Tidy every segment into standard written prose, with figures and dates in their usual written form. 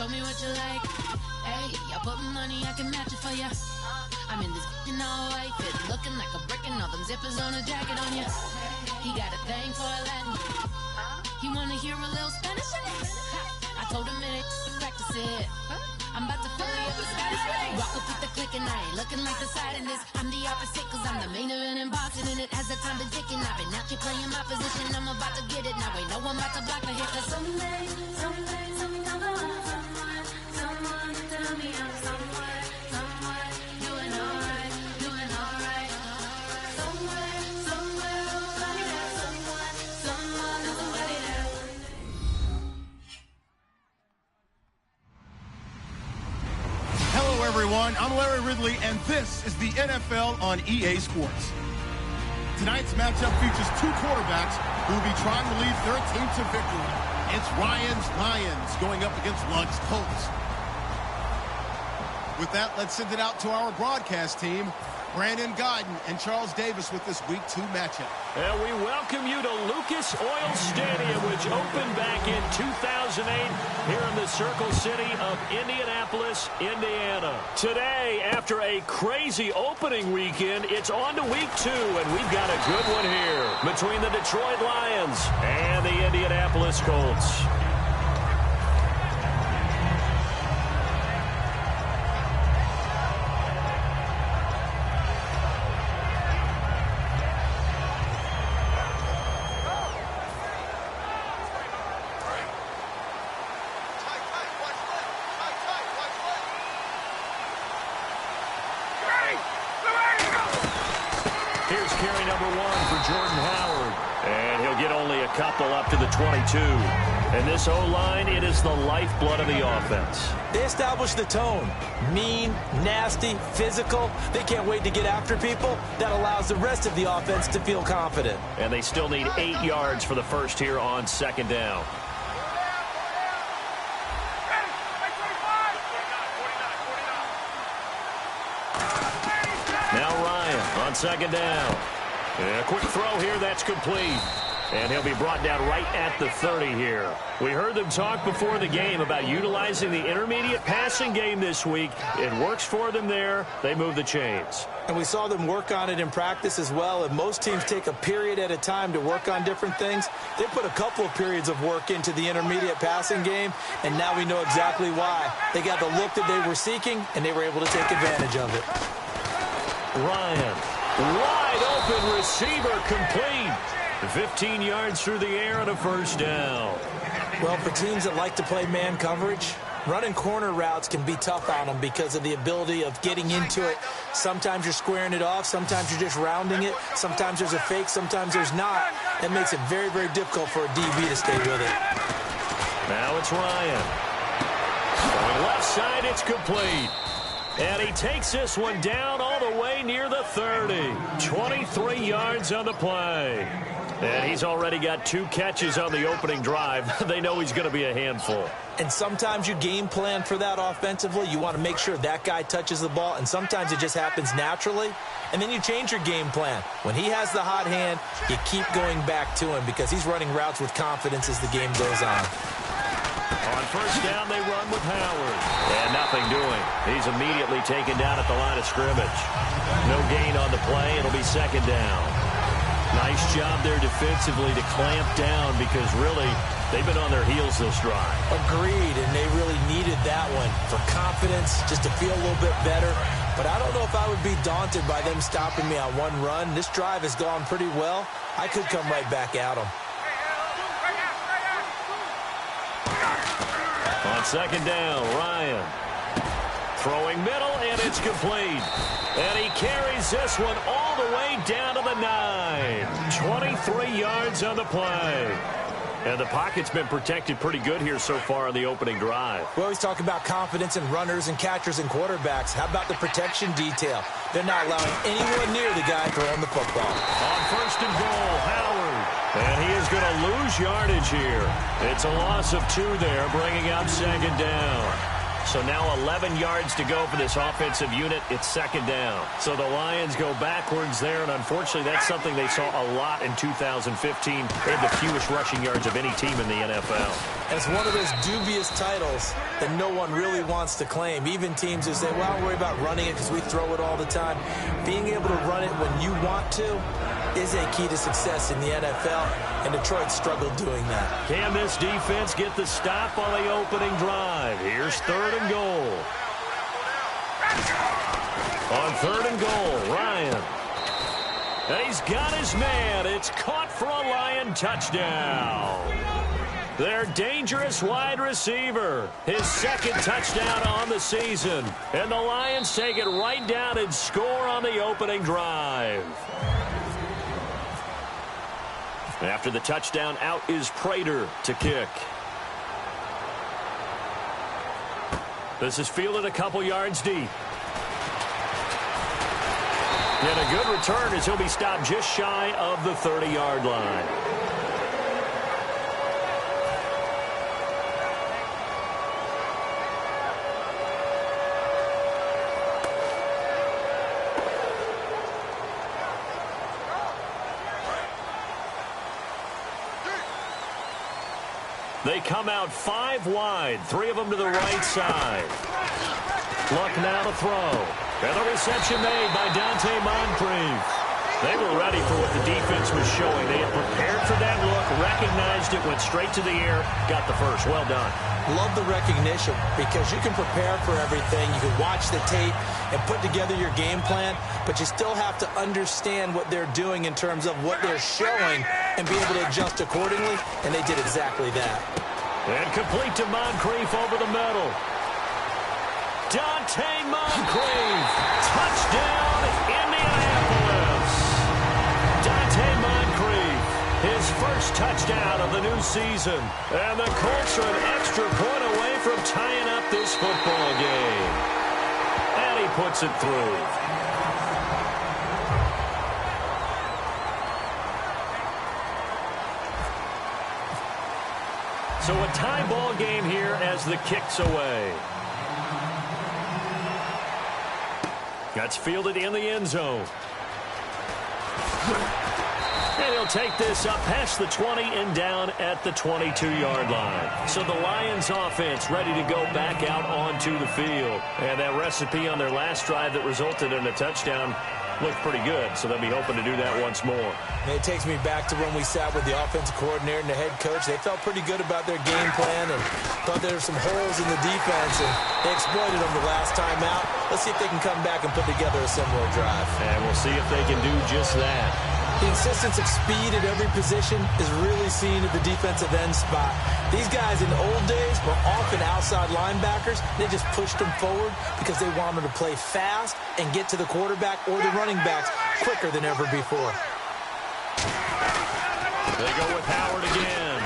show me what you like. Hey, I put money, I can match it for ya. I'm in this all white fit, looking like a brick and all them zippers on a jacket on ya. He got a thing for Latin. He wanna hear a little Spanish in it. I told him it ain't practice it. I'm about to fill you up with Scottish waves. Walk up with the click and I ain't looking like the side in this. I'm the opposite cause I'm the main event in boxing and it has the time been ticking. I've been out here playing my position. I'm about to get it now. Ain't no one about to block the hit. Cause someday, I'm someone to tell me I'm somewhere, doing alright, doing alright. Somewhere, somebody there, someone, somebody there. Hello, everyone. I'm Larry Ridley, and this is the NFL on EA Sports. Tonight's matchup features two quarterbacks who will be trying to lead their team to victory. It's Ryan's Lions going up against Lugg's Colts. With that, let's send it out to our broadcast team. Brandon Godden and Charles Davis with this Week 2 matchup. And we welcome you to Lucas Oil Stadium, which opened back in 2008 here in the Circle City of Indianapolis, Indiana. Today, after a crazy opening weekend, it's on to Week 2, and we've got a good one here between the Detroit Lions and the Indianapolis Colts. Here's carry number 1 for Jordan Howard. And he'll get only a couple up to the 22. And this O-line, it is the lifeblood of the offense. They establish the tone. Mean, nasty, physical. They can't wait to get after people. That allows the rest of the offense to feel confident. And they still need 8 yards for the first here on second down. Now Ryan on second down. And a quick throw here, that's complete. And he'll be brought down right at the 30 here. We heard them talk before the game about utilizing the intermediate passing game this week. It works for them there. They move the chains. And we saw them work on it in practice as well. And most teams take a period at a time to work on different things. They put a couple of periods of work into the intermediate passing game, and now we know exactly why. They got the look that they were seeking, and they were able to take advantage of it. Ryan, wide open receiver, complete. 15 yards through the air and a first down. Well, for teams that like to play man coverage, running corner routes can be tough on them because of the ability of getting into it. Sometimes you're squaring it off. Sometimes you're just rounding it. Sometimes there's a fake. Sometimes there's not. That makes it very, very difficult for a DB to stay with it. Now it's Ryan. On left side, it's complete. And he takes this one down all the way near the 30. 23 yards on the play. And he's already got 2 catches on the opening drive. They know he's going to be a handful. And sometimes you game plan for that offensively. You want to make sure that guy touches the ball, and sometimes it just happens naturally. And then you change your game plan. When he has the hot hand, you keep going back to him because he's running routes with confidence as the game goes on. On first down, they run with Howard. And nothing doing. He's immediately taken down at the line of scrimmage. No gain on the play. It'll be second down. Nice job there defensively to clamp down because really they've been on their heels this drive. Agreed, and they really needed that one for confidence, just to feel a little bit better. But I don't know if I would be daunted by them stopping me on one run. This drive has gone pretty well. I could come right back at them. On second down, Ryan. Throwing middle, and it's complete. And he carries this one all the way down to the 9. 23 yards on the play. And the pocket's been protected pretty good here so far in the opening drive. We always talk about confidence in runners and catchers and quarterbacks. How about the protection detail? They're not allowing anyone near the guy throwing the football. On first and goal, Howard. And he is going to lose yardage here. It's a loss of 2 there, bringing up second down. So now 11 yards to go for this offensive unit. It's second down. So the Lions go backwards there, and unfortunately that's something they saw a lot in 2015. They had the fewest rushing yards of any team in the NFL. It's one of those dubious titles that no one really wants to claim. Even teams who say, well, I'll worry about running it because we throw it all the time. Being able to run it when you want to is a key to success in the NFL, and Detroit struggled doing that. Can this defense get the stop on the opening drive? Here's third and goal. On third and goal, Ryan. And he's got his man. It's caught for a Lion touchdown. Their dangerous wide receiver. His second touchdown on the season. And the Lions take it right down and score on the opening drive. After the touchdown, out is Prater to kick. This is fielded a couple yards deep. And a good return as he'll be stopped just shy of the 30-yard line. They come out 5 wide, 3 of them to the right side. Luck now to throw. And the reception made by Dante Moncrief. They were ready for what the defense was showing. They had prepared for that look, recognized it, went straight to the air, got the first. Well done. Love the recognition because you can prepare for everything. You can watch the tape and put together your game plan, but you still have to understand what they're doing in terms of what they're showing and be able to adjust accordingly, and they did exactly that. And complete to Moncrief over the middle. Dante Moncrief. Touchdown, Indianapolis. Dante Moncrief, his first touchdown of the new season. And the Colts are an extra point away from tying up this football game. And he puts it through. So a tie ball game here as the kick's away. That's fielded in the end zone. And he'll take this up past the 20 and down at the 22-yard line. So the Lions offense ready to go back out onto the field. And that recipe on their last drive that resulted in a touchdown looked pretty good, so they'll be hoping to do that once more. And it takes me back to when we sat with the offensive coordinator and the head coach. They felt pretty good about their game plan and thought there were some holes in the defense, and they exploited them the last time out. Let's see if they can come back and put together a similar drive. And we'll see if they can do just that. The insistence of speed at every position is really seen at the defensive end spot. These guys in the old days were often outside linebackers. They just pushed them forward because they wanted to play fast and get to the quarterback or the running backs quicker than ever before. They go with Howard again.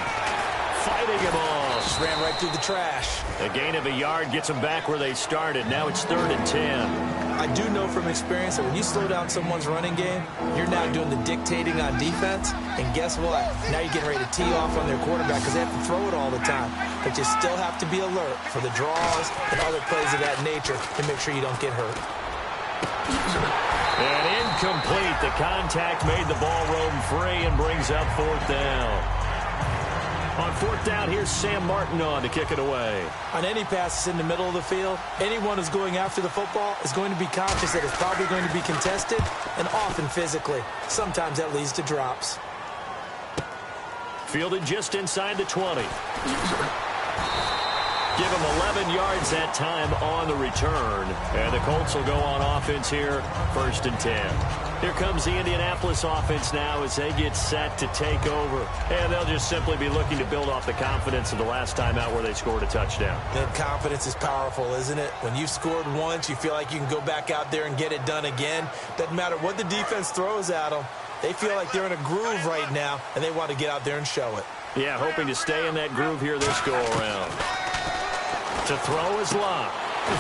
Fighting him off. Just ran right through the trash. A gain of a yard gets them back where they started. Now it's 3rd and 10. I do know from experience that when you slow down someone's running game, you're now doing the dictating on defense. And guess what? Now you're getting ready to tee off on their quarterback because they have to throw it all the time. But you still have to be alert for the draws and other plays of that nature to make sure you don't get hurt. And incomplete. The contact made the ball roam free and brings up 4th down. On 4th down, here's Sam Martin on to kick it away. On any passes in the middle of the field, anyone who's going after the football is going to be conscious that it's probably going to be contested and often physically. Sometimes that leads to drops. Fielded just inside the 20. Give him 11 yards that time on the return. And the Colts will go on offense here, 1st and 10. Here comes the Indianapolis offense now as they get set to take over. And they'll just simply be looking to build off the confidence of the last time out where they scored a touchdown. And confidence is powerful, isn't it? When you've scored once, you feel like you can go back out there and get it done again. Doesn't matter what the defense throws at them. They feel like they're in a groove right now, and they want to get out there and show it. Yeah, hoping to stay in that groove here this go-around. To throw is Luck.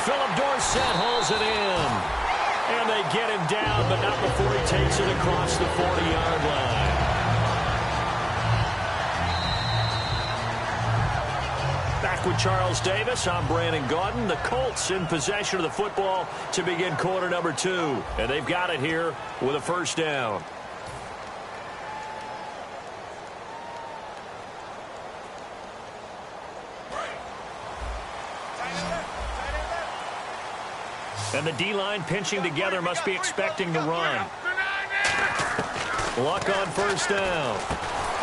Philip Dorsett holds it in. And they get him down, but not before he takes it across the 40-yard line. Back back with Charles Davis. I'm Brandon Gaudin. The Colts in possession of the football to begin quarter number 2. And they've got it here with a first down. And the D-line pinching together must be expecting the run. Luck on first down.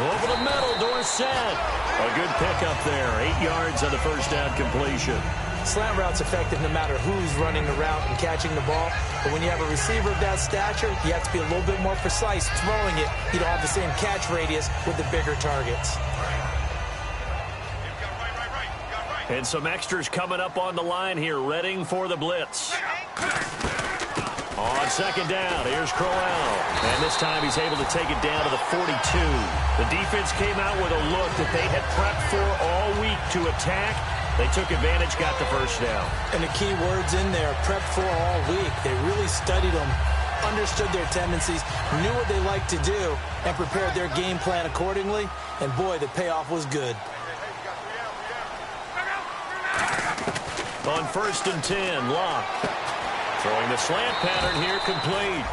Over the middle, Dorsett. A good pickup there. 8 yards on the first down completion. Slant route's effective no matter who's running the route and catching the ball. But when you have a receiver of that stature, you have to be a little bit more precise throwing it. You don't have the same catch radius with the bigger targets. And some extras coming up on the line here, readying for the blitz. On second down, here's Crowell. And this time he's able to take it down to the 42. The defense came out with a look that they had prepped for all week to attack. They took advantage, got the first down. And the key words in there, prepped for all week. They really studied them, understood their tendencies, knew what they liked to do, and prepared their game plan accordingly. And boy, the payoff was good. On first and 10, Locke. Throwing the slant pattern here, complete.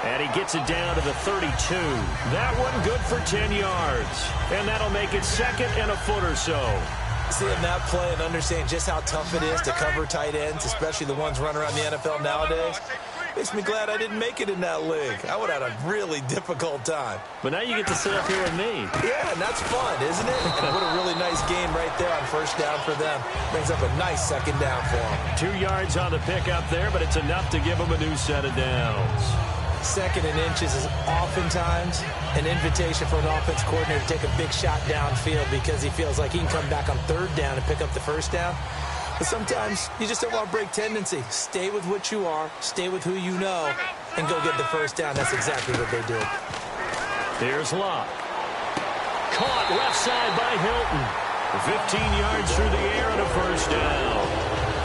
And he gets it down to the 32. That one good for 10 yards. And that'll make it second and a foot or so. Seeing that play and understanding just how tough it is to cover tight ends, especially the ones running around the NFL nowadays, makes me glad I didn't make it in that league. I would have had a really difficult time. But now you get to sit up here with me. Yeah, and that's fun, isn't it? And what a really nice game right there on first down for them. Brings up a nice second down for them. 2 yards on the pickup there, but it's enough to give them a new set of downs. Second and inches is oftentimes an invitation for an offense coordinator to take a big shot downfield because he feels like he can come back on third down and pick up the first down. But sometimes you just don't want to break tendency. Stay with what you are, stay with who you know, and go get the first down. That's exactly what they did. Here's Locke. Caught left side by Hilton. 15 yards through the air and a first down.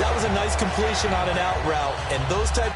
That was a nice completion on an out route, and those type.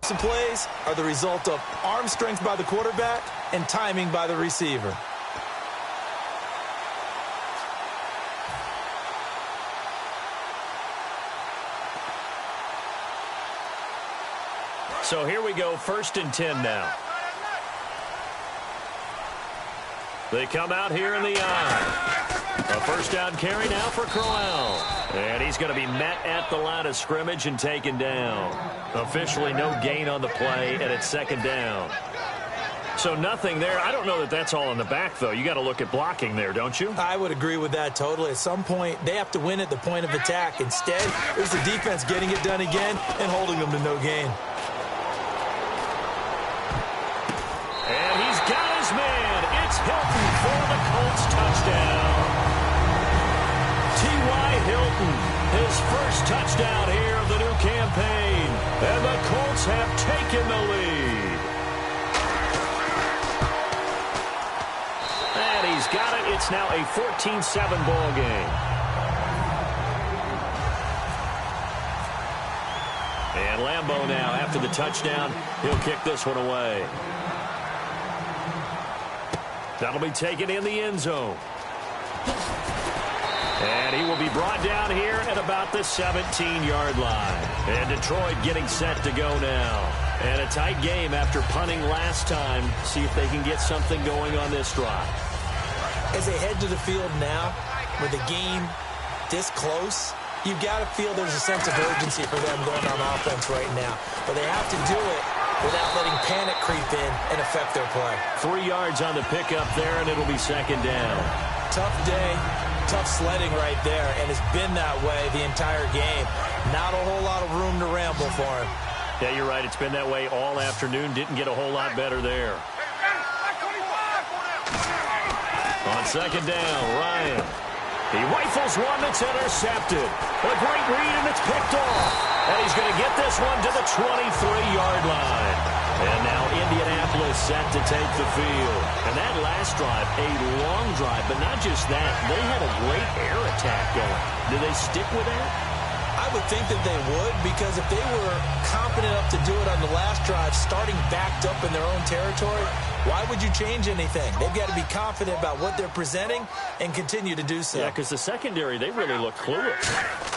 Some plays are the result of arm strength by the quarterback and timing by the receiver. So here we go, first and 10 now. They come out here in the eye. A first down carry now for Crowell. And he's going to be met at the line of scrimmage and taken down. Officially no gain on the play, and it's second down. So nothing there. I don't know that that's all in the back, though. You got to look at blocking there, don't you? I would agree with that totally. At some point, they have to win at the point of attack. Instead, it was the defense getting it done again and holding them to no gain. And he's got his man. It's Hilton for the Colts touchdown. T.Y. Hilton, his first touchdown here of the new campaign. And the Colts have taken the lead. And he's got it. It's now a 14-7 ball game. And Lambeau now, after the touchdown, he'll kick this one away. That'll be taken in the end zone. And he will be brought down here at about the 17-yard line. And Detroit getting set to go now. And a tight game after punting last time. See if they can get something going on this drive. As they head to the field now, with the game this close, you've got to feel there's a sense of urgency for them going on offense right now. But they have to do it without letting panic creep in and affect their play. 3 yards on the pickup there, and it'll be second down. Tough day, tough sledding right there, and it's been that way the entire game. Not a whole lot of room to ramble for him. Yeah, you're right. It's been that way all afternoon. Didn't get a whole lot better there. On second down, Ryan. He rifles one that's intercepted. A great read, and it's picked off. And he's going to get this one to the 23-yard line. And now Indianapolis set to take the field. And that last drive, a long drive, but not just that. They had a great air attack going. Do they stick with that? I would think that they would, because if they were confident enough to do it on the last drive, starting backed up in their own territory, why would you change anything? They've got to be confident about what they're presenting and continue to do so. Yeah, because the secondary, they really look clueless.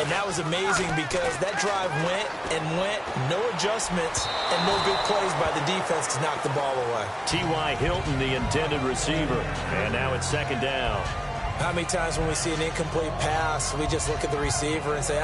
And that was amazing because that drive went and went, no adjustments, and no big plays by the defense to knock the ball away. T.Y. Hilton, the intended receiver. And now it's second down. How many times when we see an incomplete pass, we just look at the receiver and say,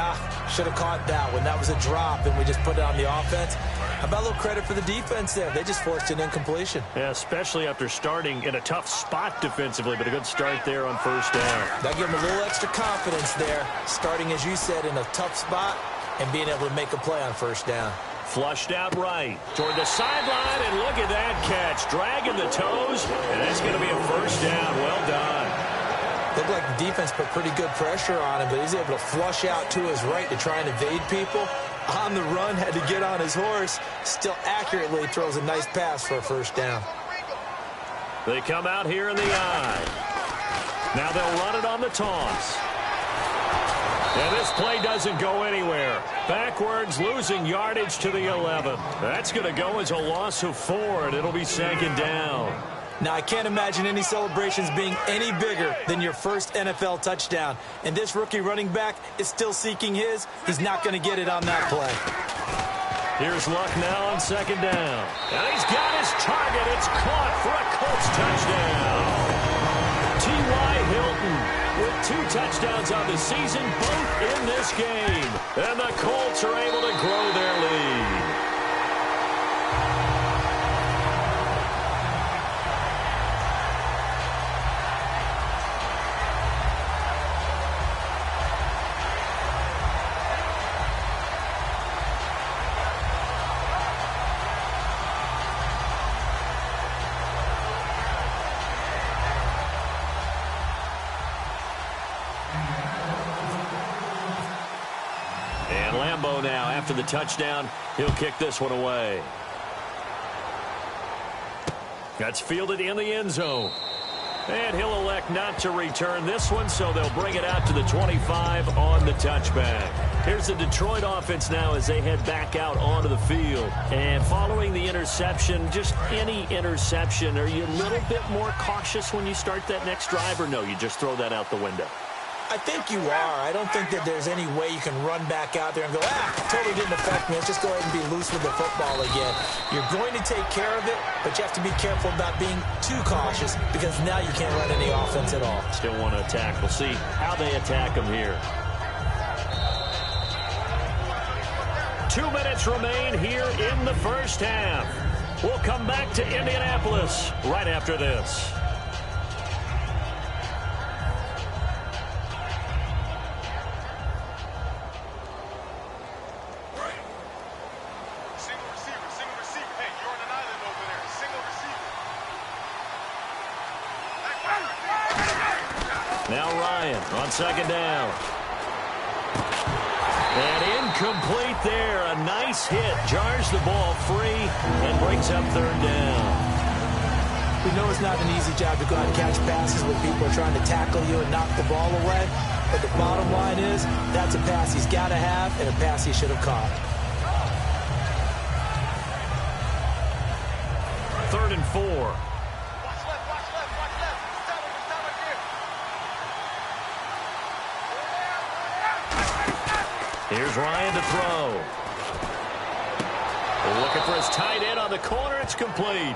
should have caught that one. That was a drop, and we just put it on the offense. How about a little credit for the defense there? They just forced an incompletion. Yeah, especially after starting in a tough spot defensively, but a good start there on first down. That gave them a little extra confidence there, starting, as you said, in a tough spot and being able to make a play on first down. Flushed out right toward the sideline, and look at that catch. Dragging the toes, and that's going to be a first down. Well done. Looked like the defense put pretty good pressure on him, but he's able to flush out to his right to try and evade people. On the run, had to get on his horse. Still accurately throws a nice pass for a first down. They come out here in the eye. Now they'll run it on the toss. And this play doesn't go anywhere. Backwards, losing yardage to the 11. That's going to go as a loss of 4, and it'll be second down. Now, I can't imagine any celebrations being any bigger than your first NFL touchdown. And this rookie running back is still seeking his. He's not going to get it on that play. Here's Luck now on second down. And he's got his target. It's caught for a Colts touchdown. T.Y. Hilton with 2 touchdowns on the season, both in this game. And the Colts are able to grow their lead. Now, after the touchdown, he'll kick this one away. That's fielded in the end zone. And he'll elect not to return this one, so they'll bring it out to the 25 on the touchback. Here's the Detroit offense now as they head back out onto the field. And following the interception, just any interception, are you a little bit more cautious when you start that next drive, or no, you just throw that out the window? I think you are. I don't think that there's any way you can run back out there and go, totally didn't affect me. Let's just go ahead and be loose with the football again. You're going to take care of it, but you have to be careful about being too cautious because now you can't run any offense at all. Still want to attack. We'll see how they attack them here. 2 minutes remain here in the first half. We'll come back to Indianapolis right after this. Now Ryan on second down. And incomplete there. A nice hit. Jars the ball free and brings up third down. We know it's not an easy job to go out and catch passes when people are trying to tackle you and knock the ball away. But the bottom line is that's a pass he's got to have and a pass he should have caught. 3rd and 4. Here's Ryan to throw. Looking for his tight end on the corner. It's complete.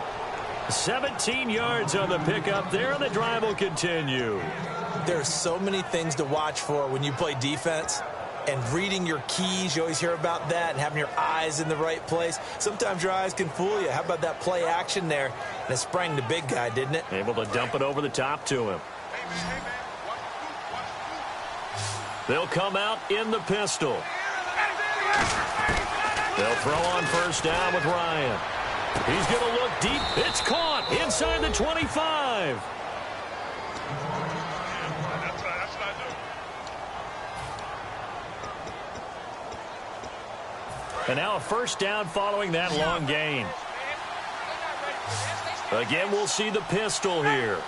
17 yards on the pickup there, and the drive will continue. There are so many things to watch for when you play defense. and reading your keys. You always hear about that, and having your eyes in the right place. Sometimes your eyes can fool you. How about that play action there? And it sprang the big guy, didn't it? Able to dump it over the top to him. They'll come out in the pistol. They'll throw on first down with Ryan. He's going to look deep. It's caught inside the 25. And now a first down following that long gain. Again, we'll see the pistol here.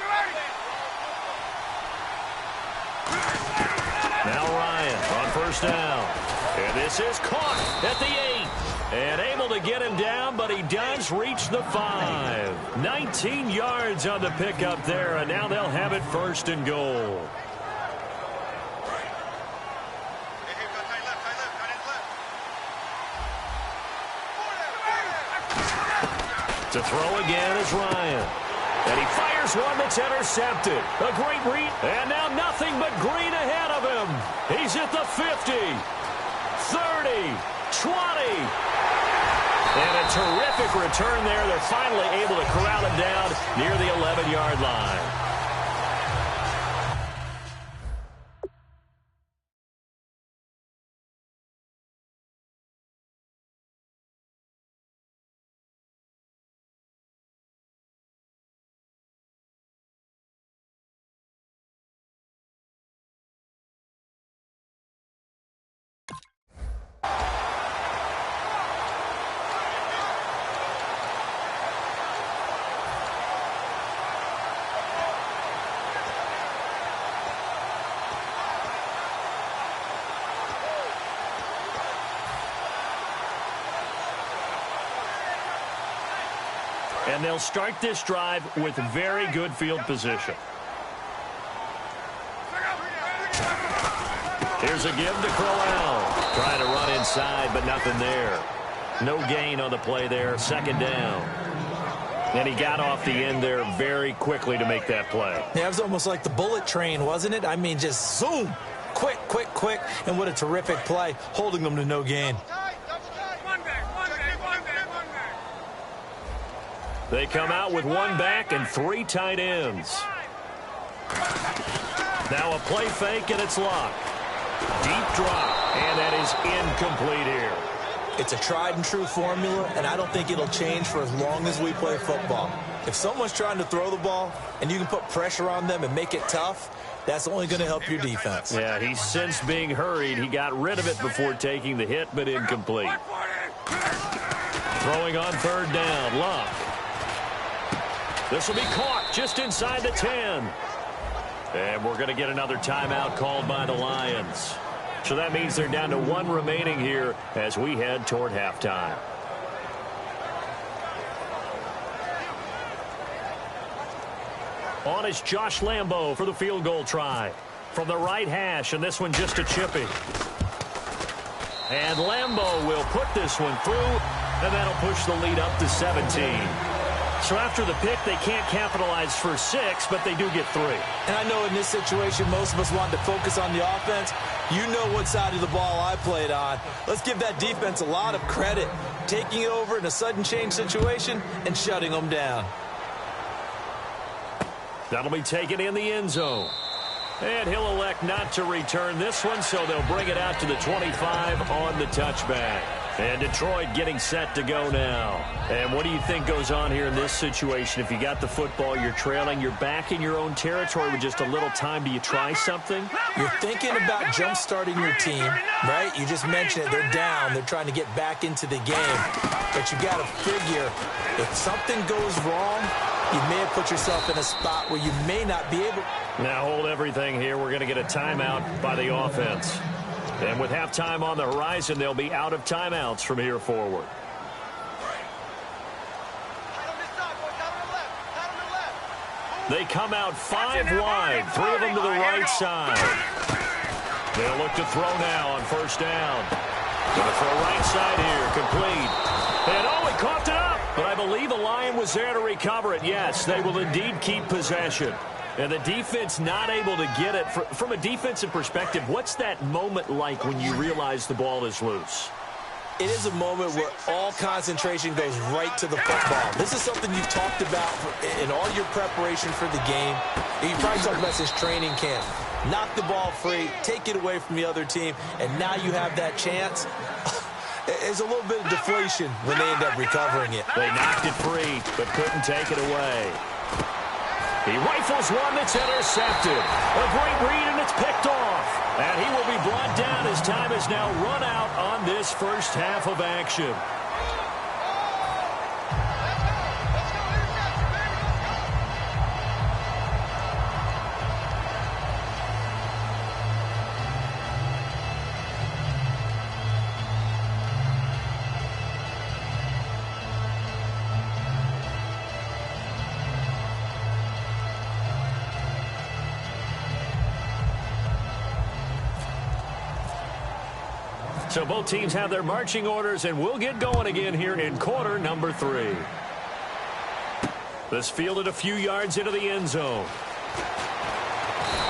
Now Ryan on first down. And this is caught at the 8. And able to get him down, but he does reach the 5. 19 yards on the pickup there, and now they'll have it first and goal. To throw again is Ryan. And he fires one that's intercepted. A great read. And now nothing but green ahead of him. He's at the 50, 30, 20. And a terrific return there. They're finally able to corral him down near the 11-yard line. And they'll start this drive with very good field position. Here's a give to Crowell. Trying to run inside, but nothing there. No gain on the play there. Second down. And he got off the end there very quickly to make that play. Yeah, it was almost like the bullet train, wasn't it? I mean, just zoom. Quick, quick, quick. And what a terrific play, holding them to no gain. They come out with one back and 3 tight ends. Now a play fake, and it's locked. Deep drop, and that is incomplete here. It's a tried-and-true formula, and I don't think it'll change for as long as we play football. If someone's trying to throw the ball, and you can put pressure on them and make it tough, that's only going to help your defense. Yeah, he's since being hurried. He got rid of it before taking the hit, but incomplete. Throwing on third down, Luck. This will be caught just inside the 10. And we're going to get another timeout called by the Lions. So that means they're down to 1 remaining here as we head toward halftime. On is Josh Lambo for the field goal try. From the right hash, and this one just a chippy. And Lambo will put this one through, and that'll push the lead up to 17. So after the pick, they can't capitalize for 6, but they do get 3. And I know in this situation, most of us want to focus on the offense. You know what side of the ball I played on. Let's give that defense a lot of credit, taking it over in a sudden change situation and shutting them down. That'll be taken in the end zone. And he'll elect not to return this one, so they'll bring it out to the 25 on the touchback. And Detroit getting set to go now. And what do you think goes on here in this situation? If you got the football, you're trailing, you're back in your own territory with just a little time. Do you try something? You're thinking about jump-starting your team, right? You just mentioned it. They're down. They're trying to get back into the game. But you got to figure, if something goes wrong, you may have put yourself in a spot where you may not be able. Now hold everything here. We're going to get a timeout by the offense. And with halftime on the horizon, they'll be out of timeouts from here forward. They come out 5 wide, 3 of them to the right side. They'll look to throw now on first down. Going to throw right side here, complete. And oh, he coughed it up. But I believe a Lion was there to recover it. Yes, they will indeed keep possession. And the defense not able to get it. From a defensive perspective, what's that moment like when you realize the ball is loose? It is a moment where all concentration goes right to the football. This is something you've talked about in all your preparation for the game. You probably talked about since training camp. Knock the ball free, take it away from the other team, and now you have that chance. There's a little bit of deflation when they end up recovering it. They knocked it free, but couldn't take it away. He rifles one that's intercepted. A great read, and it's picked off. And he will be brought down as time is now run out on this first half of action. So both teams have their marching orders, and we'll get going again here in quarter number 3. This fielded a few yards into the end zone.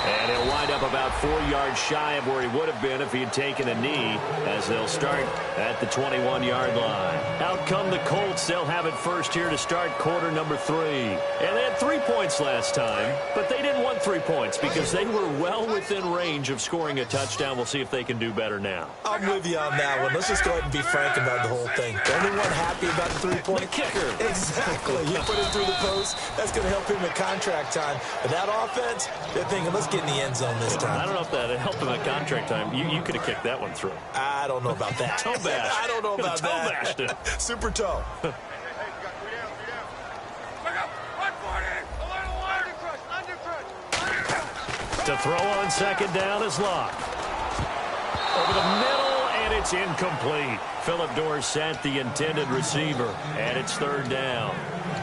And he'll wind up about 4 yards shy of where he would have been if he had taken a knee, as they'll start at the 21-yard line. Out come the Colts. They'll have it first here to start quarter number 3. And they had 3 points last time, but they didn't want 3 points because they were well within range of scoring a touchdown. We'll see if they can do better now. I'm with you on that one. Let's just go ahead and be frank about the whole thing. The only one happy about the 3-point? The kicker. Exactly. You put it through the post. That's going to help him at contract time. But that offense, they're thinking, let's get in the end zone this time. I don't know if that helped him at contract time. You could have kicked that one through. I don't know about that. Toe bash. I don't know about that. Toe bashed it. Super toe. To throw on second down is Locke. Over the middle, and it's incomplete. Phillip Dorsett, the intended receiver, and it's third down.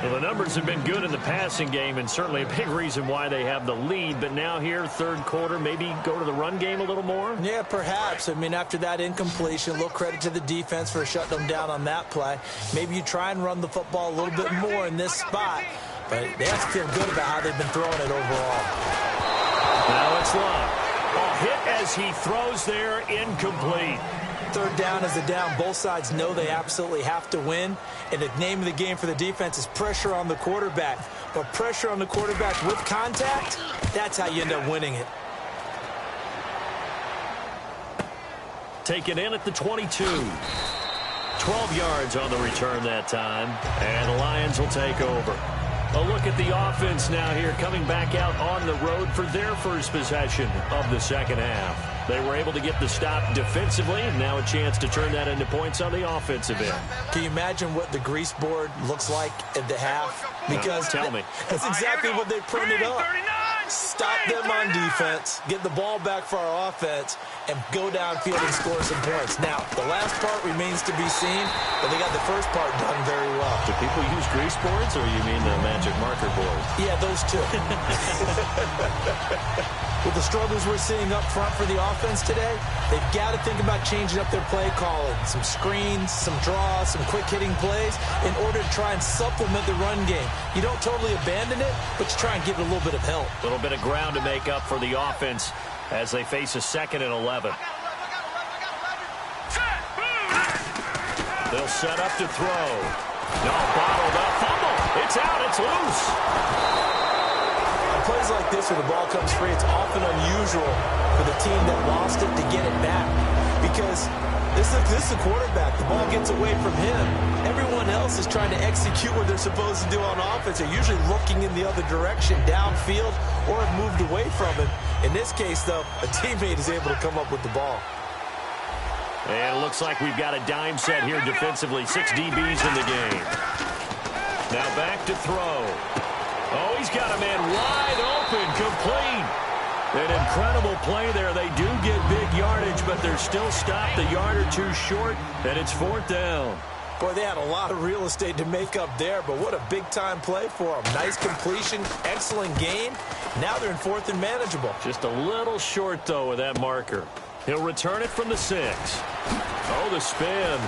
Well, the numbers have been good in the passing game, and certainly a big reason why they have the lead. But now here, third quarter, maybe go to the run game a little more? Yeah, perhaps. I mean, after that incompletion, a little credit to the defense for shutting them down on that play. Maybe you try and run the football a little bit more in this spot. But they have to feel good about how they've been throwing it overall. Now it's Locke. A hit as he throws there, incomplete. Third down is a down. Both sides know they absolutely have to win. And the name of the game for the defense is pressure on the quarterback. But pressure on the quarterback with contact, that's how you end up winning it. Taken in at the 22. 12 yards on the return that time. And the Lions will take over. A look at the offense now here, coming back out on the road for their first possession of the second half. They were able to get the stop defensively, and now a chance to turn that into points on the offensive end. Can you imagine what the grease board looks like at the half? Because tell me. That's exactly what they printed up. Stop them on defense, get the ball back for our offense, and go downfield and score some points. Now, the last part remains to be seen, but they got the first part done very well. Do people use grease boards, or you mean the magic marker board? Yeah, those two. With the struggles we're seeing up front for the offense today, they've got to think about changing up their play calling. Some screens, some draws, some quick-hitting plays in order to try and supplement the run game. You don't totally abandon it, but you try and give it a little bit of help. A little bit of ground to make up for the offense as they face a 2nd and 11. They'll set up to throw. No, bottled up. Fumble. It's out. It's loose. Plays like this where the ball comes free, it's often unusual for the team that lost it to get it back. Because this is the quarterback. The ball gets away from him. Everyone else is trying to execute what they're supposed to do on offense. They're usually looking in the other direction, downfield, or have moved away from him. In this case, though, a teammate is able to come up with the ball. And it looks like we've got a dime set here defensively. 6 DBs in the game. Now back to throw. Oh, he's got a man wide open, complete. An incredible play there. They do get big yardage, but they're still stopped a yard or two short, and it's 4th down. Boy, they had a lot of real estate to make up there, but what a big-time play for them. Nice completion, excellent gain. Now they're in 4th and manageable. Just a little short, though, with that marker. He'll return it from the 6. Oh, the spin.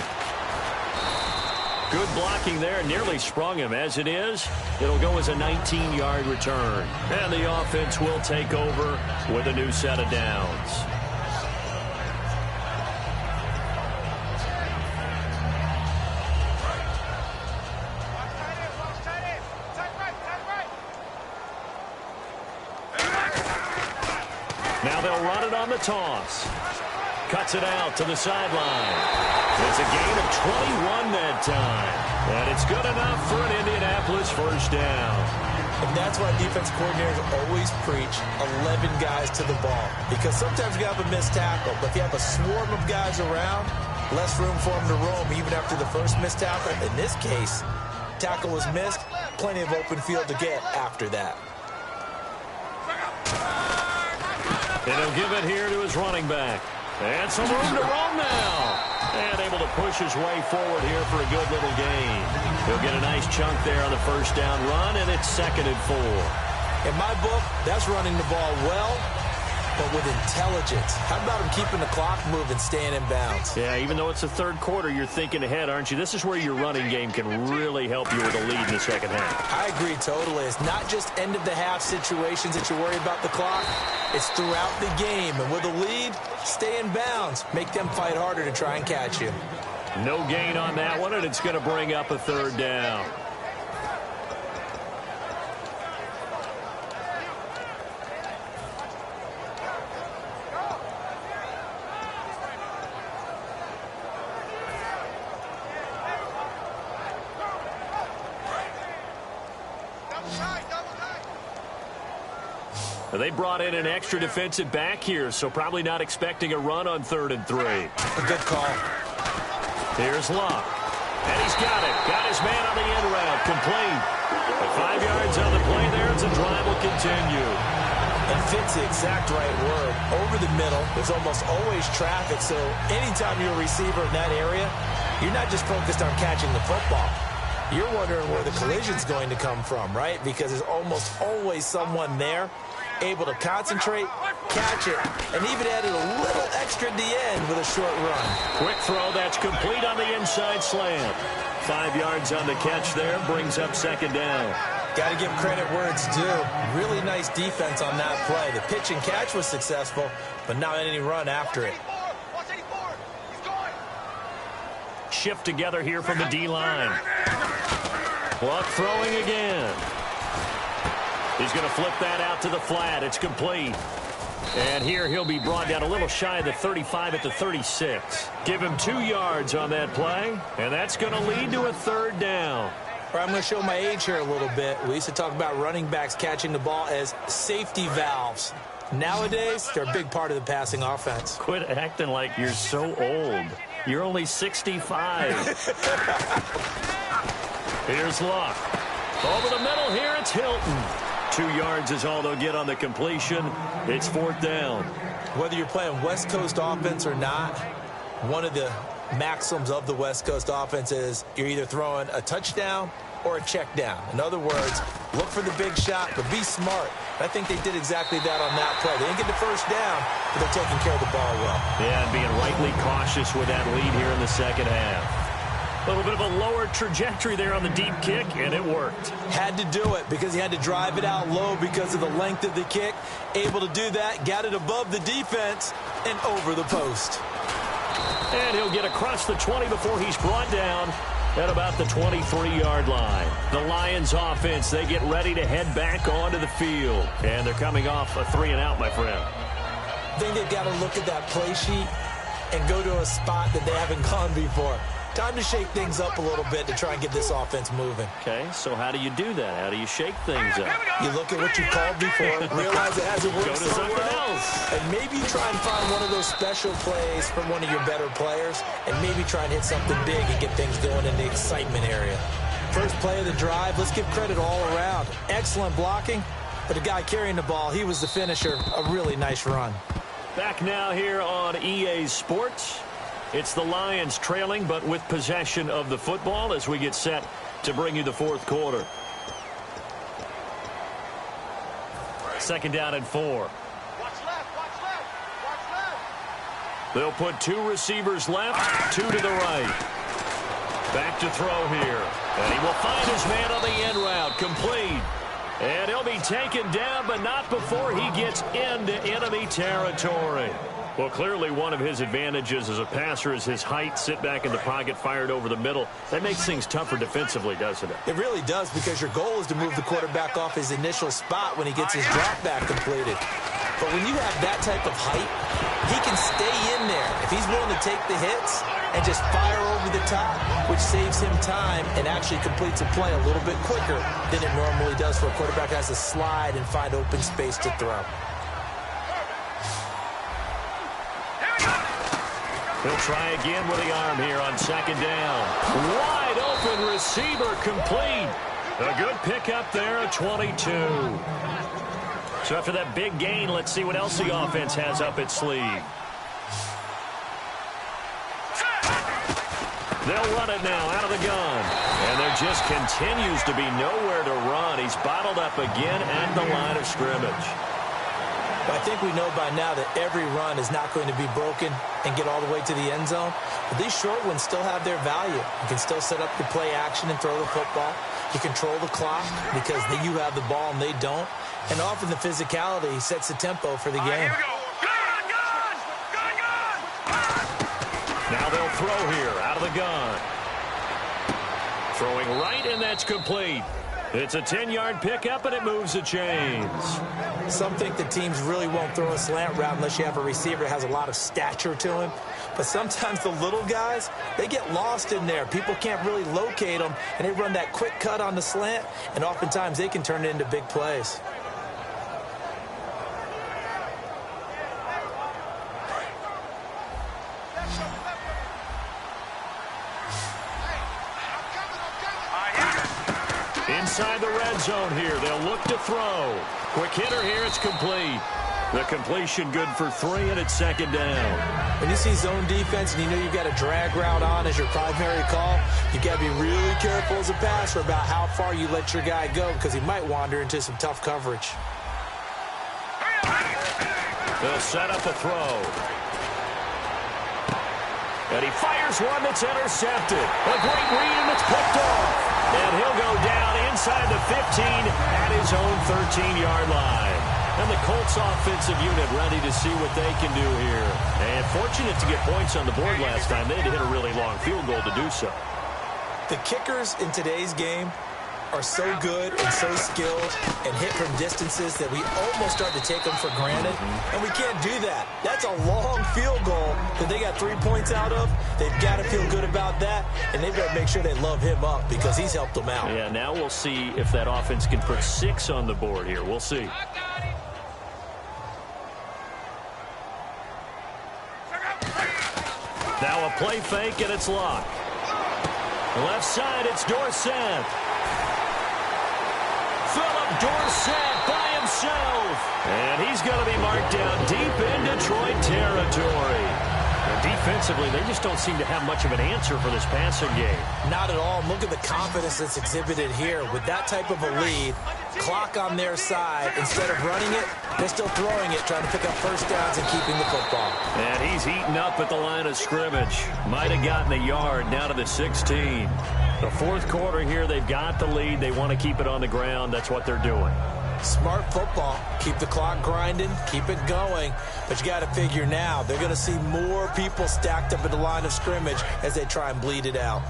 Good blocking there. Nearly sprung him. As it is, it'll go as a 19-yard return. And the offense will take over with a new set of downs. Now they'll run it on the toss. Cuts it out to the sideline. It's a gain of 21 that time. And it's good enough for an Indianapolis first down. And that's why defense coordinators always preach 11 guys to the ball. Because sometimes you have a missed tackle, but if you have a swarm of guys around, less room for them to roam even after the first missed tackle. In this case, tackle was missed, plenty of open field to get after that. And he'll give it here to his running back. And some room to roam now. And able to push his way forward here for a good little gain. He'll get a nice chunk there on the first down run, and it's 2nd and 4. In my book, that's running the ball well, but with intelligence. How about him keeping the clock moving, staying in bounds? Yeah, even though it's the third quarter, you're thinking ahead, aren't you? This is where your running game can really help you with a lead in the second half. I agree totally. It's not just end-of-the-half situations that you worry about the clock. It's throughout the game. And with a lead, stay in bounds. Make them fight harder to try and catch you. No gain on that one, and it's going to bring up a 3rd down. They brought in an extra defensive back here, so probably not expecting a run on 3rd and 3. A good call. Here's Locke. And he's got it. Got his man on the end route. Complete. At 5 yards on the play there, it's a drive will continue. And fits the exact right word. Over the middle, there's almost always traffic, so anytime you're a receiver in that area, you're not just focused on catching the football. You're wondering where the collision's going to come from, right? Because there's almost always someone there able to concentrate, catch it, and even added a little extra at the end with a short run. Quick throw, that's complete on the inside slant. 5 yards on the catch there, brings up 2nd down. Got to give credit where it's due. Really nice defense on that play. The pitch and catch was successful, but not any run after it. Shift together here from the D-line. Clock throwing again. He's going to flip that out to the flat. It's complete. And here he'll be brought down a little shy of the 35 at the 36. Give him 2 yards on that play, and that's going to lead to a 3rd down. I'm going to show my age here a little bit. We used to talk about running backs catching the ball as safety valves. Nowadays, they're a big part of the passing offense. Quit acting like you're so old. You're only 65. Here's Locke. Over the middle here, it's Hilton. 2 yards is all they'll get on the completion. It's 4th down. Whether you're playing West Coast offense or not, one of the maxims of the West Coast offense is you're either throwing a touchdown or a check down. In other words, look for the big shot, but be smart. I think they did exactly that on that play. They didn't get the first down, but they're taking care of the ball well. Yeah, and being rightly cautious with that lead here in the second half. A little bit of a lower trajectory there on the deep kick, and it worked. Had to do it because he had to drive it out low because of the length of the kick. Able to do that, got it above the defense and over the post. And he'll get across the 20 before he's brought down at about the 23-yard line. The Lions offense, they get ready to head back onto the field. And they're coming off a 3-and-out, my friend. I think they've got to look at that play sheet and go to a spot that they haven't gone before. Time to shake things up a little bit to try and get this offense moving. Okay, so how do you do that? How do you shake things up? You look at what you called before, realize it hasn't worked so well, and maybe try and find one of those special plays from one of your better players, and maybe try and hit something big and get things going in the excitement area. First play of the drive, let's give credit all around. Excellent blocking, but the guy carrying the ball, he was the finisher. A really nice run. Back now here on EA Sports. It's the Lions trailing, but with possession of the football as we get set to bring you the 4th quarter. 2nd down and 4. Watch left, watch left, watch left. They'll put 2 receivers left, 2 to the right. Back to throw here. And he will find his man on the end route. Complete. And he'll be taken down, but not before he gets into enemy territory. Well, clearly one of his advantages as a passer is his height. Sit back in the pocket, fired over the middle. That makes things tougher defensively, doesn't it? It really does, because your goal is to move the quarterback off his initial spot when he gets his drop back completed. But when you have that type of height, he can stay in there. If he's willing to take the hits and just fire over the top, which saves him time and actually completes a play a little bit quicker than it normally does for a quarterback who has to slide and find open space to throw. He'll try again with the arm here on second down. Wide open receiver, complete. A good pickup there at 22. So after that big gain, let's see what else the offense has up its sleeve. They'll run it now out of the gun. And there just continues to be nowhere to run. He's bottled up again at the line of scrimmage. But I think we know by now that every run is not going to be broken and get all the way to the end zone. But these short ones still have their value. You can still set up your play action and throw the football. You control the clock because you have the ball and they don't. And often the physicality sets the tempo for the game. Here we go. Gun! Now they'll throw here out of the gun. Throwing right, and that's complete. It's a 10-yard pickup, and it moves the chains. Some think the teams really won't throw a slant route unless you have a receiver that has a lot of stature to him. But sometimes the little guys, they get lost in there. People can't really locate them, and they run that quick cut on the slant, and oftentimes they can turn it into big plays. Inside the red zone here. They'll look to throw. Quick hitter here. It's complete. The completion good for 3, and it's second down. When you see zone defense and you know you've got a drag route on as your primary call, you've got to be really careful as a passer about how far you let your guy go, because he might wander into some tough coverage. They'll set up a throw. And he fires one that's intercepted. A great read, and it's picked off. And he'll go down inside the 15 at his own 13-yard line. And the Colts offensive unit ready to see what they can do here. And fortunate to get points on the board last time. They had to hit a really long field goal to do so. The kickers in today's game are so good and so skilled and hit from distances that we almost start to take them for granted. And we can't do that. That's a long field goal that they got 3 points out of. They've got to feel good about that, and they've got to make sure they love him up because he's helped them out. Yeah, now we'll see if that offense can put 6 on the board here. We'll see. Now a play fake, and it's locked. Left side, it's Dorsett. Philip Dorsett by himself. And he's going to be marked down deep in Detroit territory. And defensively, they just don't seem to have much of an answer for this passing game. Not at all. Look at the confidence that's exhibited here. With that type of a lead, clock on their side, instead of running it, they're still throwing it, trying to pick up first downs and keeping the football. And he's eaten up at the line of scrimmage. Might have gotten a yard down to the 16. The fourth quarter here, they've got the lead. They want to keep it on the ground. That's what they're doing. Smart football. Keep the clock grinding. Keep it going. But you got to figure now, they're going to see more people stacked up at the line of scrimmage as they try and bleed it out.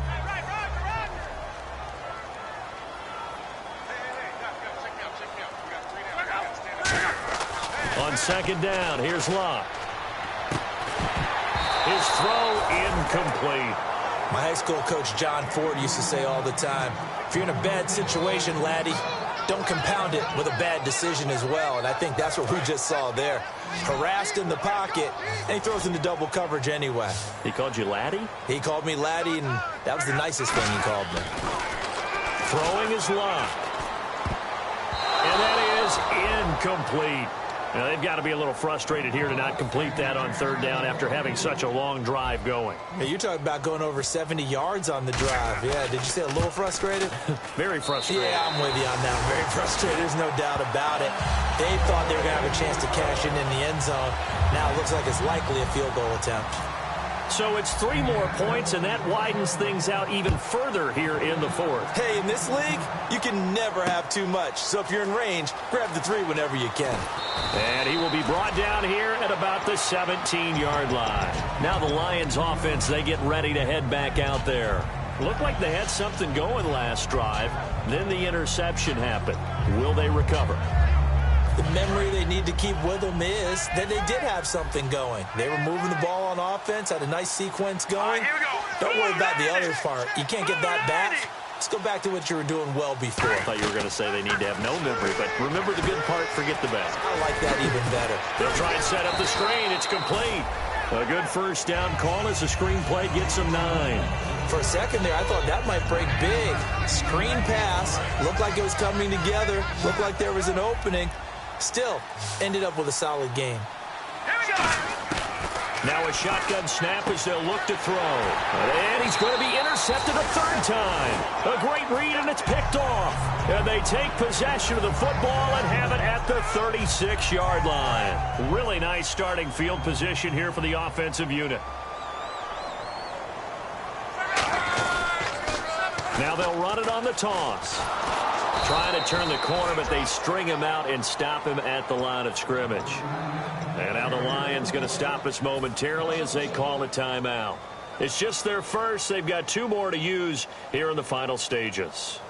On second down, here's Locke. His throw incomplete. My high school coach, John Ford, used to say all the time, if you're in a bad situation, laddie, don't compound it with a bad decision as well. And I think that's what we just saw there. Harassed in the pocket, and he throws into double coverage anyway. He called you laddie? He called me laddie, and that was the nicest thing he called me. Throwing is Locke. And that is incomplete. Now, they've got to be a little frustrated here to not complete that on third down after having such a long drive going. Hey, you're talking about going over 70 yards on the drive. Yeah, did you say a little frustrated? Very frustrated. Yeah, I'm with you on that. Very frustrated. There's no doubt about it. They thought they were going to have a chance to cash in the end zone. Now it looks like it's likely a field goal attempt. So it's 3 more points, and that widens things out even further here in the fourth. Hey, in this league, you can never have too much. So if you're in range, grab the 3 whenever you can. And he will be brought down here at about the 17-yard line. Now the Lions offense, they get ready to head back out there. Looked like they had something going last drive. Then the interception happened. Will they recover? The memory they need to keep with them is that they did have something going. They were moving the ball on offense, had a nice sequence going. Don't worry about the other part. You can't get that back. Let's go back to what you were doing well before. I thought you were going to say they need to have no memory, but remember the good part, forget the bad. I like that even better. They'll try and set up the screen. It's complete. A good first down call as the screen play gets them 9. For a second there, I thought that might break big. Screen pass. Looked like it was coming together. Looked like there was an opening. Still, ended up with a solid game. Here we go. Now a shotgun snap as they'll look to throw. And he's going to be intercepted a 3rd time. A great read, and it's picked off. And they take possession of the football and have it at the 36-yard line. Really nice starting field position here for the offensive unit. Now they'll run it on the toss. Trying to turn the corner, but they string him out and stop him at the line of scrimmage. And now the Lions going to stop us momentarily as they call a timeout. It's just their first. They've got 2 more to use here in the final stages.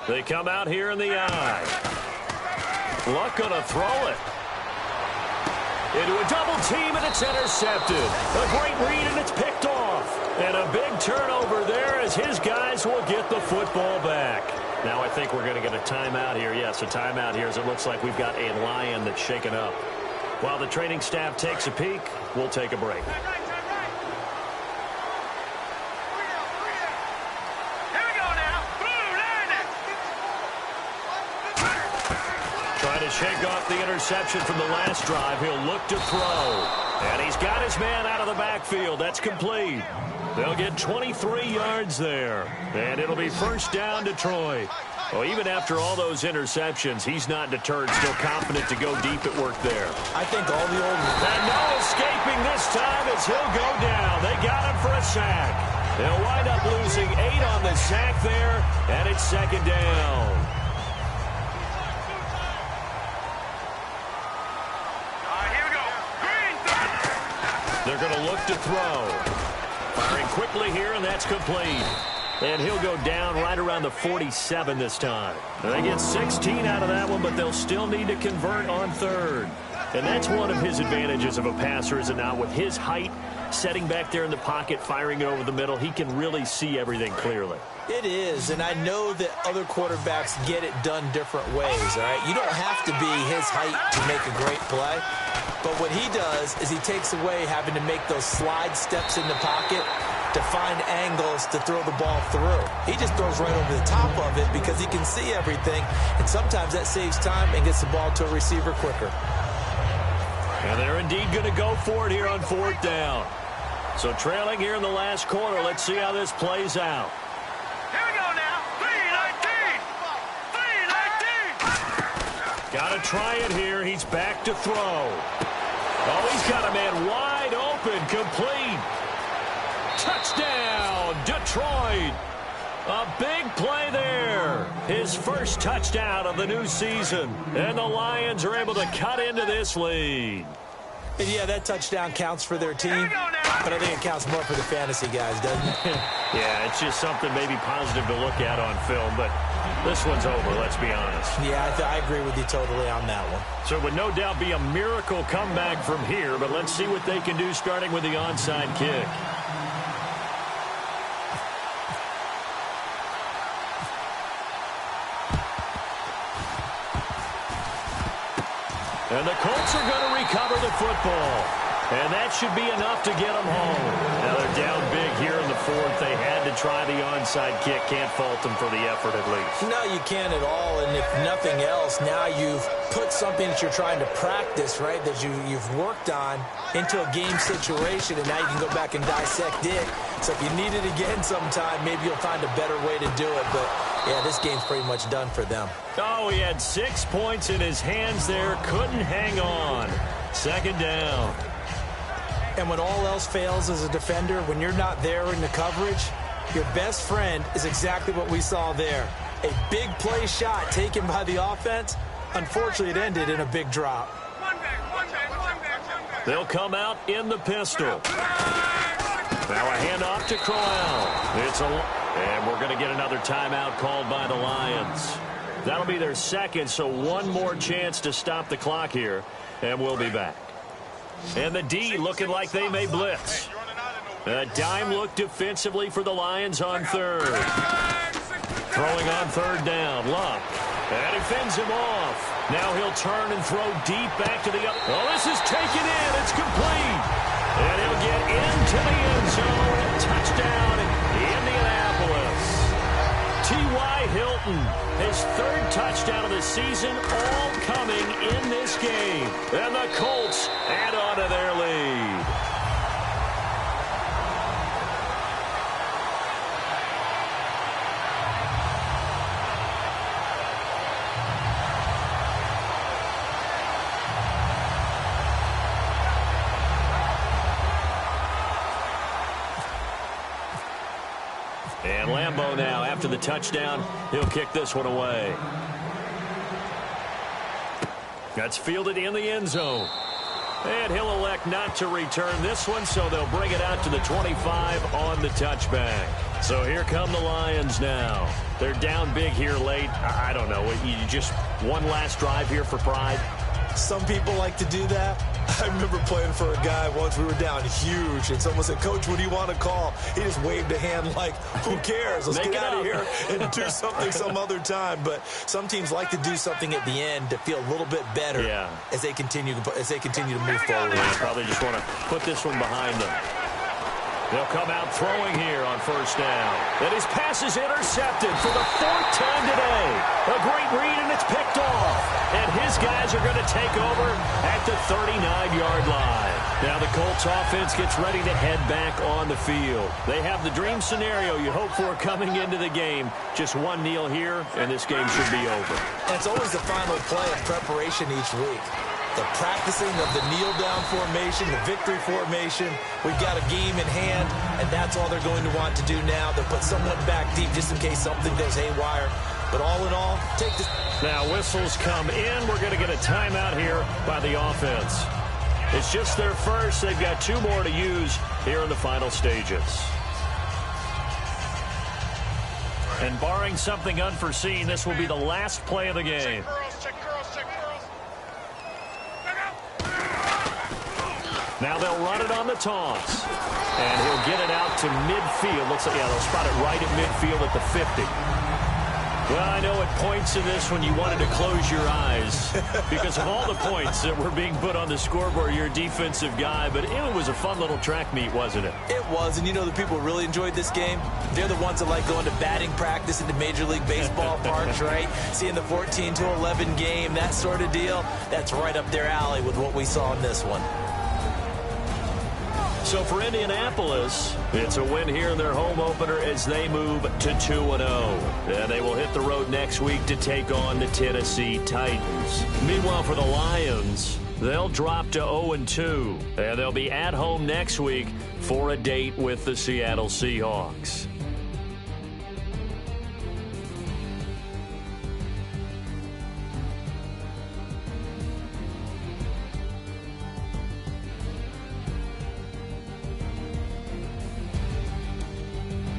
They come out here in the eye. Luck going to throw it. Into a double team, and it's intercepted. A great read, and it's picked off. And a big turnover there as his guys will get the football back. Now I think we're going to get a timeout here. Yes, a timeout here as it looks like we've got a Lion that's shaken up. While the training staff takes a peek, we'll take a break. Trying to shake off the interception from the last drive. He'll look to throw. And he's got his man out of the backfield. That's complete. They'll get 23 yards there. And it'll be first down Detroit. Well, even after all those interceptions, he's not deterred. Still confident to go deep at work there. I think all the old... And no escaping this time as he'll go down. They got him for a sack. They'll wind up losing 8 on the sack there. And it's 2nd down. They're going to look to throw. Firing quickly here, and that's complete. And he'll go down right around the 47 this time. They get 16 out of that one, but they'll still need to convert on 3rd. And that's one of his advantages of a passer, is it not? With his height, setting back there in the pocket, firing it over the middle, he can really see everything clearly. It is, and I know that other quarterbacks get it done different ways, all right? You don't have to be his height to make a great play. But what he does is he takes away having to make those slide steps in the pocket to find angles to throw the ball through. He just throws right over the top of it because he can see everything, and sometimes that saves time and gets the ball to a receiver quicker. And they're indeed going to go for it here on 4th down. So trailing here in the last quarter, let's see how this plays out. Here we go now. 3-19. 3-19. Got to try it here. He's back to throw. Oh, he's got a man wide open, complete. Touchdown, Detroit. A big play there. His first touchdown of the new season. And the Lions are able to cut into this lead. And yeah, that touchdown counts for their team, but I think it counts more for the fantasy guys, doesn't it? Yeah, it's just something maybe positive to look at on film, but this one's over, let's be honest. Yeah, I agree with you totally on that one. So it would no doubt be a miracle comeback from here, but let's see what they can do starting with the onside kick. And the Colts are going to recover the football. And that should be enough to get them home. Now they're down big here in the 4th. They had to try the onside kick. Can't fault them for the effort at least. No, you can't at all. And if nothing else, now you've put something that you're trying to practice, right, that you've worked on into a game situation. And now you can go back and dissect it So if you need it again sometime, maybe you'll find a better way to do it. But, yeah, this game's pretty much done for them. Oh, he had 6 points in his hands there. Couldn't hang on. Second down. And when all else fails as a defender, when you're not there in the coverage, your best friend is exactly what we saw there. A big play shot taken by the offense. Unfortunately, it ended in a big drop. They'll come out in the pistol. Now a handoff to Crowell. And we're going to get another timeout called by the Lions. That'll be their second, so one more chance to stop the clock here, and we'll be back. And the D looking like they may blitz. A dime look defensively for the Lions on third. Throwing on third down, Luck. And he fends him off. Now he'll turn and throw deep back to the other. Oh, this is taken in. It's complete. And he'll get into the end zone. Touchdown, Indianapolis. T.Y. Hilton, his third touchdown of the season, all coming in this game. And the Colts add on to their lead. And Lambeau now, after the touchdown, he'll kick this one away. That's fielded in the end zone. And he'll elect not to return this one, so they'll bring it out to the 25 on the touchback. So here come the Lions now. They're down big here late. I don't know. You just one last drive here for pride? Some people like to do that. I remember playing for a guy once. We were down huge, and someone said, "Coach, what do you want to call?" He just waved a hand like, who cares? Let's get out of here and do something some other time. But some teams like to do something at the end to feel a little bit better as they continue to move forward. They probably just want to put this one behind them. They'll come out throwing here on first down. And his pass is intercepted for the fourth time today. A great read, and it's picked off. And his guys are going to take over at the 39-yard line. Now the Colts offense gets ready to head back on the field. They have the dream scenario you hope for coming into the game. Just one kneel here, and this game should be over. And it's always the final play of preparation each week. The practicing of the kneel-down formation, the victory formation. We've got a game in hand, and that's all they're going to want to do now. They'll put someone back deep just in case something goes haywire. But all in all, take this. Now whistles come in. We're going to get a timeout here by the offense. It's just their first. They've got 2 more to use here in the final stages. And barring something unforeseen, this will be the last play of the game. Now they'll run it on the toss. And he'll get it out to midfield. Looks like, they'll spot it right at midfield at the 50. Well, I know at points in this when you wanted to close your eyes because of all the points that were being put on the scoreboard. You're a defensive guy, but it was a fun little track meet, wasn't it? It was, and you know the people who really enjoyed this game? They're the ones that like going to batting practice into Major League Baseball parks, right? Seeing the 14-11 game, that sort of deal. That's right up their alley with what we saw in this one. So for Indianapolis, it's a win here in their home opener as they move to 2-0. And they will hit the road next week to take on the Tennessee Titans. Meanwhile, for the Lions, they'll drop to 0-2. And they'll be at home next week for a date with the Seattle Seahawks.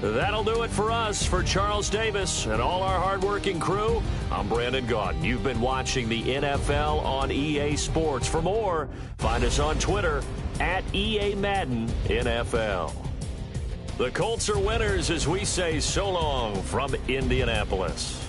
That'll do it for us. For Charles Davis and all our hardworking crew, I'm Brandon Gaudin. You've been watching the NFL on EA Sports. For more, find us on Twitter at EA Madden NFL. The Colts are winners as we say so long from Indianapolis.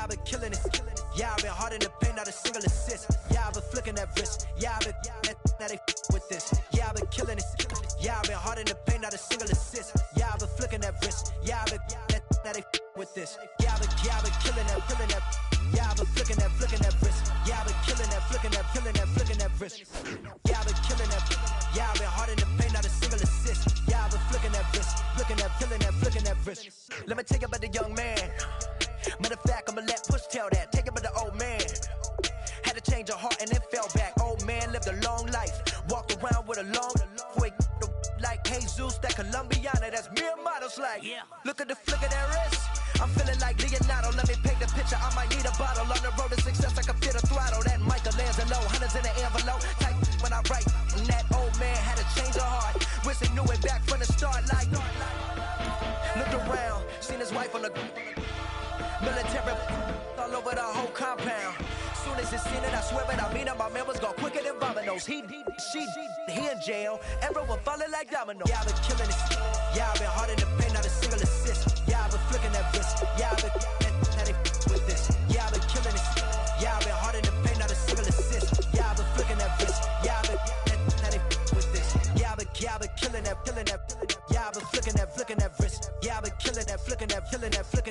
I've been killing it. Yeah, I've been hard in the paint, not a single assist. Yeah, I've been flicking that wrist. Yeah, I've been now they with this. Yeah, I've been killing it. Yeah, I've been hard in the paint, not a single assist. Yeah, I've been flicking that wrist. Yeah, I've been now they with this. Yeah, I've been killing that, killing that. Yeah, I've been flicking that wrist. Yeah, I've been killing that, flicking that wrist. Yeah, I've been killing that. Yeah, I've been hard in the paint, not a single assist. Yeah, I've been flicking that wrist, flicking that wrist. Let me tell you about the young man. Matter of fact, I'ma let Push tell that. Take it about the old man. Had to change her heart and then fell back. Old man lived a long life. Walked around with a long way like Jesus, that Colombiana, that's mere models like. Yeah. Look at the flick of that wrist. I'm feeling like Leonardo. Let me paint the picture. I might need a bottle. On the road to success, I can fit a throttle. That Michelangelo, hundreds in the envelope. Type when I write. And that old man had to change her heart. Wish he knew it back from the start. Like, looked around, seen his wife on the military all over the whole compound. Soon as he seen it, I swear it, I mean it, my man was gone quicker than Domino's. He in jail, everyone falling like dominoes. Yeah, I've been killing it. Yeah, I've been hard in the paint, not a single assist. Yeah, I've been flicking that wrist. Yeah, I've been now they with this. Yeah, I've been killing it. Yeah, I've been hard in the paint, not a single assist. Yeah, I've been flicking that wrist. Yeah, I've been now they with this. Yeah, I've been killing that. Yeah, I've been flicking that wrist. Yeah, I've been killing that, flicking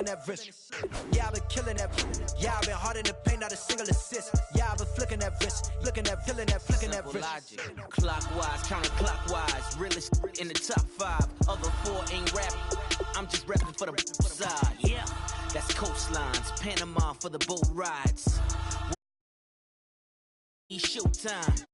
that wrist. Yeah, I've been killing that. Yeah, I've been hard in the paint, not a single assist. Yeah, I've been flicking that wrist, flicking that wrist. Logic, clockwise, counterclockwise, realest in the top 5. Other 4 ain't rap. I'm just rapping for the side. Yeah, that's coastlines, Panama for the boat rides. Showtime.